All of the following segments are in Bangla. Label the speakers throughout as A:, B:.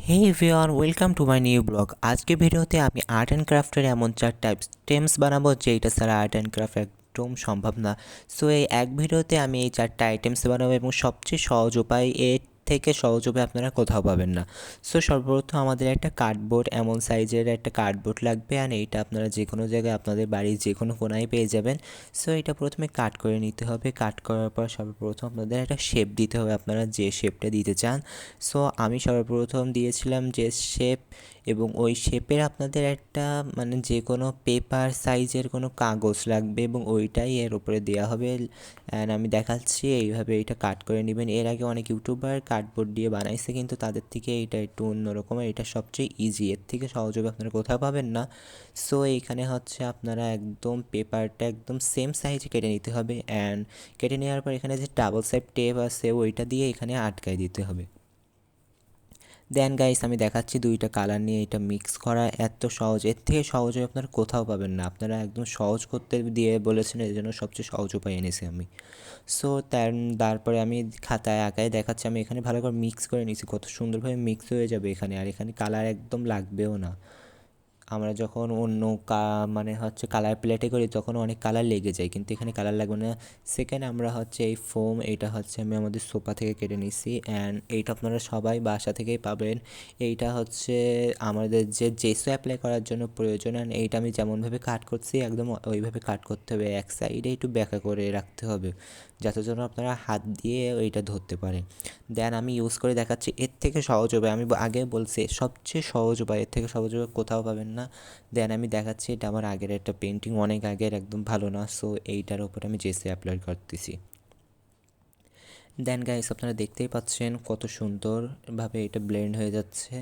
A: Hey everyone, welcome to my new blog. আজকে ভিডিওতে আমি আর্ট অ্যান্ড ক্রাফটের এমন 4টা স্টেমস বানাবো যেটা ছাড়া আর্ট অ্যান্ড ক্রাফট একদম সম্ভব না। সো এই এক ভিডিওতে আমি এই 4টা আইটেমস বানাবো এবং সবচেয়ে সহজ উপায়, এর থেকে সহজ উপায় আপনারা কোথাও পাবেন না। সো সর্বপ্রথম আমাদের একটা কার্ডবোর্ড, এমন সাইজের একটা কার্ডবোর্ড লাগবে, আর এইটা আপনারা যে কোনো জায়গায় আপনাদের বাড়ির যে কোনো কোনায় পেয়ে যাবেন। সো এটা প্রথমে কাট করে নিতে হবে। কাট করার পর সর্বপ্রথম আপনাদের একটা শেপ দিতে হবে, আপনারা যে শেপটা দিতে চান। সো আমি সর্বপ্রথম দিয়েছিলাম যে শেপ, এবং ওই শেপের আপনাদের একটা যে কোনো পেপার সাইজের কোনো কাগজ লাগবে এবং ওইটাই এর উপরে দেওয়া হবে। অ্যান্ড আমি দেখাচ্ছি এইভাবে এটা কাট করে নেবেন। এর আগে অনেক ইউটিউবার কার্ডবোর্ড দিয়ে বানাইছে, কিন্তু তাদের থেকে এইটা একটু অন্যরকমের, এটা সবচেয়ে ইজি, এর থেকে সহজভাবে আপনারা কোথাও পাবেন না। সো এইখানে হচ্ছে আপনারা একদম পেপারটা একদম সেম সাইজে কেটে নিতে হবে, অ্যান্ড কেটে নেওয়ার পর এখানে যে ডাবল সাইড টেপ আছে ওইটা দিয়ে এখানে আটকায় দিতে হবে। দেন গাইস আমি দেখাচ্ছি দুইটা কালার নিয়ে এটা মিক্স করা এত সহজ, এর থেকে সহজে আপনারা কোথাও পাবেন না। আপনারা একদম সহজ করতে দিয়ে বলেছেন, এর জন্য সবচেয়ে সহজ উপায় এনেছি আমি। সো তারপরে আমি খাতায় আঁকায় দেখাচ্ছি, আমি এখানে ভালো করে মিক্স করে নিয়েছি, কত সুন্দরভাবে মিক্স হয়ে যাবে এখানে, আর এখানে কালার একদম লাগবেও না। আমরা যখন অন্য কালার প্লেটে করি তখন অনেক কালার লেগে যায়, কিন্তু এখানে কালার লাগবে না। সেকেন্ড আমরা হচ্ছে এই ফোম, এইটা হচ্ছে আমি আমাদের সোফা থেকে কেটে নিছি, অ্যান্ড এইটা আপনারা সবাই বাসা থেকেই পাবেন। এইটা হচ্ছে আমাদের যে জেসো অ্যাপ্লাই করার জন্য প্রয়োজন, অ্যান্ড এইটা আমি যেমনভাবে কাট করছি একদম ওইভাবে কাট করতে হবে, এক সাইডে একটু ব্যাকা করে রাখতে হবে যাতে জন্য আপনারা হাত দিয়ে ওইটা ধরতে পারেন। দেন আমি ইউজ করে দেখাচ্ছি, এর থেকে সহজ উপায় আমি আগে বলছি, সবচেয়ে সহজ উপায়, এর থেকে সহজ উপায় কোথাও পাবেন না। দেন আমি দেখাচ্ছি, এটা আমার আগের একটা পেন্টিং, অনেক আগের, একদম ভালো না। সো এইটার উপরে আমি জেসি অ্যাপ্লাই করতেছি। দেন গাইস আপনারা দেখতেই পাচ্ছেন কত সুন্দরভাবে এটা ব্লেন্ড হয়ে যাচ্ছে,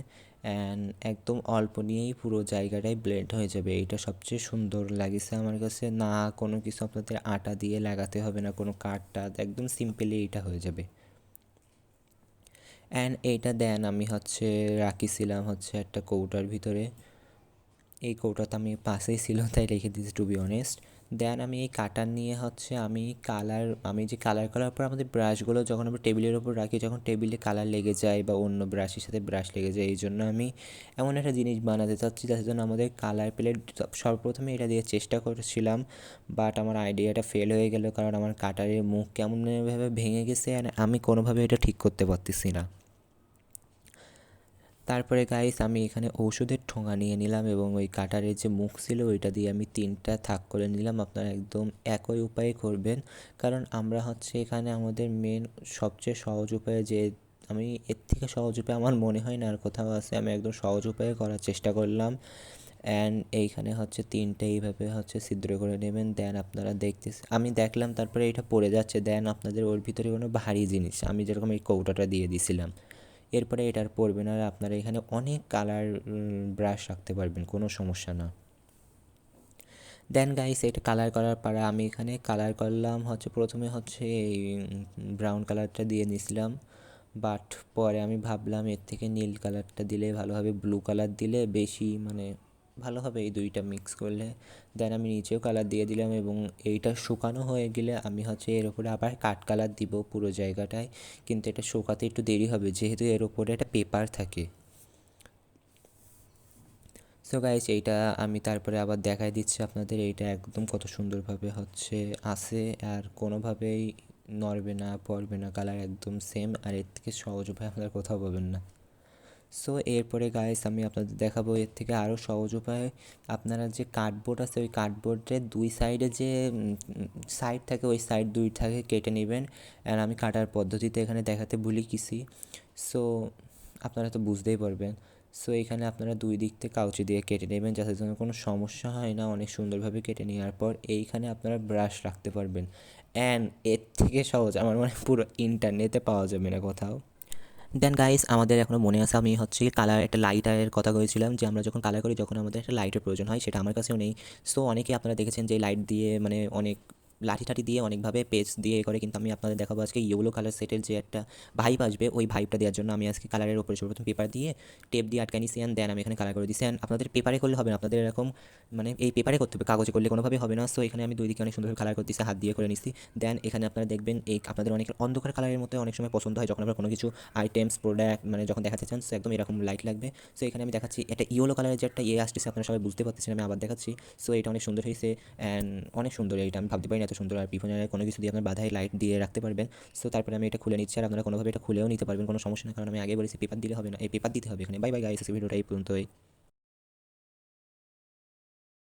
A: অ্যান্ড একদম অল্প নিয়েই পুরো জায়গাটাই ব্লেন্ড হয়ে যাবে। এইটা সবচেয়ে সুন্দর লাগেছে আমার কাছে, না কোনো কিছু আপনাদের আটা দিয়ে লাগাতে হবে না, কোনো কাঠ টাট, একদম সিম্পলি এটা হয়ে যাবে। অ্যান্ড এইটা দেন আমি হচ্ছে রাখিছিলাম হচ্ছে একটা কৌটার ভিতরে, এই কৌটাটা আমি পাশেই ছিল তাই রেখে দিয়েছি টু বি অনেস্ট। দেন আমি এই কাটার নিয়ে হচ্ছে আমি যে কালার করার পর আমাদের ব্রাশগুলো যখন আমরা টেবিলের ওপর রাখি, যখন টেবিলে কালার লেগে যায় বা অন্য ব্রাশের সাথে ব্রাশ লেগে যায়, এই জন্য আমি এমন একটা জিনিস বানাতে চাচ্ছি যার জন্য আমাদের কালার প্লেট, সর্বপ্রথমে এটা দিয়ে চেষ্টা করেছিলাম, বাট আমার আইডিয়াটা ফেল হয়ে গেল, কারণ আমার কাটারের মুখ কেমনভাবে ভেঙে গেছে, আর আমি কোনোভাবে এটা ঠিক করতে পারতেছি না। তারপরে গাইস আমি এখানে ঔষধের ঠোঙা নিয়ে নিলাম এবং ওই কাটারের যে মুখ ছিল ওইটা দিয়ে আমি 3টা থাক করে নিলাম। আপনারা একদম একই উপায়ে করবেন, কারণ আমরা হচ্ছে এখানে আমাদের মেন সবচেয়ে সহজ উপায়ে, যে আমি এর থেকে সহজ উপায় আমার মনে হয় না আর কোথাও আছে, আমি একদম সহজ উপায়ে করার চেষ্টা করলাম। অ্যান্ড এইখানে হচ্ছে 3টে এইভাবে হচ্ছে ছিদ্র করে নেবেন। দেন আপনারা আমি দেখলাম তারপরে এটা পড়ে যাচ্ছে, দেন আপনাদের ওর ভিতরে কোনো ভারী জিনিস, আমি যেরকম এই কৌটাটা দিয়ে দিছিলাম, এরপরে এটা আর পড়বে না, আর আপনারা এখানে অনেক কালার ব্রাশ রাখতে পারবেন, কোনো সমস্যা না। দেন গাইস এটা কালার করার পর আমি এখানে কালার করলাম হচ্ছে, প্রথমে হচ্ছে এই ব্রাউন কালারটা দিয়ে নিছিলাম, বাট পরে আমি ভাবলাম এর থেকে নীল কালারটা দিলে ভালো হবে, ব্লু কালার দিলে বেশি ভালো হবে এই দুইটা মিক্স করলে। দেন আমি নিচেও কালার দিয়ে দিলাম, এবং এইটা শুকানো হয়ে গেলে আমি হচ্ছে এর উপরে আবার কাঠ কালার দিব পুরো জায়গাটায়, কিন্তু এটা শুকাতে একটু দেরি হবে যেহেতু এর উপরে একটা পেপার থাকে। সো গাইস এইটা আমি তারপরে আবার দেখাই দিচ্ছি আপনাদের, এইটা একদম কত সুন্দরভাবে হচ্ছে আসে, আর কোনোভাবেই নড়বে না পড়বে না, কালার একদম সেম, আর এর থেকে সহজ উপায় আপনারা কোথাও পাবেন না। সো এরপরে গাইস আমি আপনাদের দেখাবো এর থেকে আরও সহজ উপায়। আপনারা যে কার্ডবোর্ড আছে ওই কার্ডবোর্ডের দুই সাইডে যে সাইড থাকে, ওই সাইড দুইটাকে কেটে নেবেন, আর আমি কাটার পদ্ধতিতে এখানে দেখাতে ভুলে গেছি। সো আপনারা তো বুঝতেই পারবেন। সো এখানে আপনারা দুই দিক থেকে কাউচি দিয়ে কেটে নেবেন যাতে যেন কোনো সমস্যা হয় না, অনেক সুন্দরভাবে কেটে নেওয়ার পর এইখানে আপনারা ব্রাশ রাখতে পারবেন। অ্যান্ড এর থেকে সহজ আমার পুরো ইন্টারনেটে পাওয়া যাবে না কোথাও। দেন গাইস আমাদের এখনও মনে আছে, আমি হচ্ছে কালার একটা লাইটের কথা বলেছিলাম, যে আমরা যখন কালার করি যখন আমাদের একটা লাইটের প্রয়োজন হয়, সেটা আমার কাছেও নেই। সো অনেকেই আপনারা দেখেছেন যে লাইট দিয়ে অনেক লাঠি টাঠি দিয়ে অনেকভাবে পেজ দিয়ে করে, কিন্তু আমি আপনাদের দেখাবো আজকে ইয়েলো কালার সেটের যে একটা ভাইব আসবে, ওই ভাইবটা দেওয়ার জন্য আমি আজকে কালারের উপরে সর্বপ্রথম পেপার দিয়ে টেপ দিয়ে আটকে নিছি অ্যান্ড দেন আমি এখানে কালার করে দিচ্ছি। অ্যান্ড আপনাদের পেপারে করলে হবে না, আপনাদের এরকম মানে এই পেপারে করতে হবে, কাগজে করলে কোনোভাবে হবে না। সো এখানে আমি দুই দিকে অনেক সুন্দর কালার করতেছি, হাত দিয়ে করে নিচ্ছি। দেন এখানে আপনারা দেখবেন এই আপনাদের অনেক অন্ধকার কালারের মতো অনেক সময় পছন্দ হয়, যখন আপনারা কোনো কিছু আইটেমস প্রোডাক্ট মানে যখন দেখাতে চান, সো একদম এরকম লাইট লাগবে। সো এখানে আমি দেখাচ্ছি এটা ইয়েলো কালারের যে একটা আসতেছে, আপনারা সবাই বুঝতে পারতেছেন, আমি আবার দেখাচ্ছি। সো এটা অনেক সুন্দর হয়েছে অ্যান্ড অনেক সুন্দর, এটা আমি ভাবতে পারি না এত সুন্দর। আর পিছনে কোনো কিছু দিয়ে আপনার বাধায় লাইট দিয়ে রাখতে পারবেন। সো তারপরে আমি এটা খুলে নিচ্ছি, আর আপনারা কোনোভাবে এটা খুলেও নিতে পারবেন, কোনো সমস্যা না, কারণ আমি আগে বলেছি পেপার দিলে হবে না, এই পেপার দিতে হবে এখানে। বাই বাই গাইস, ভিডিওটা এই পর্যন্তই।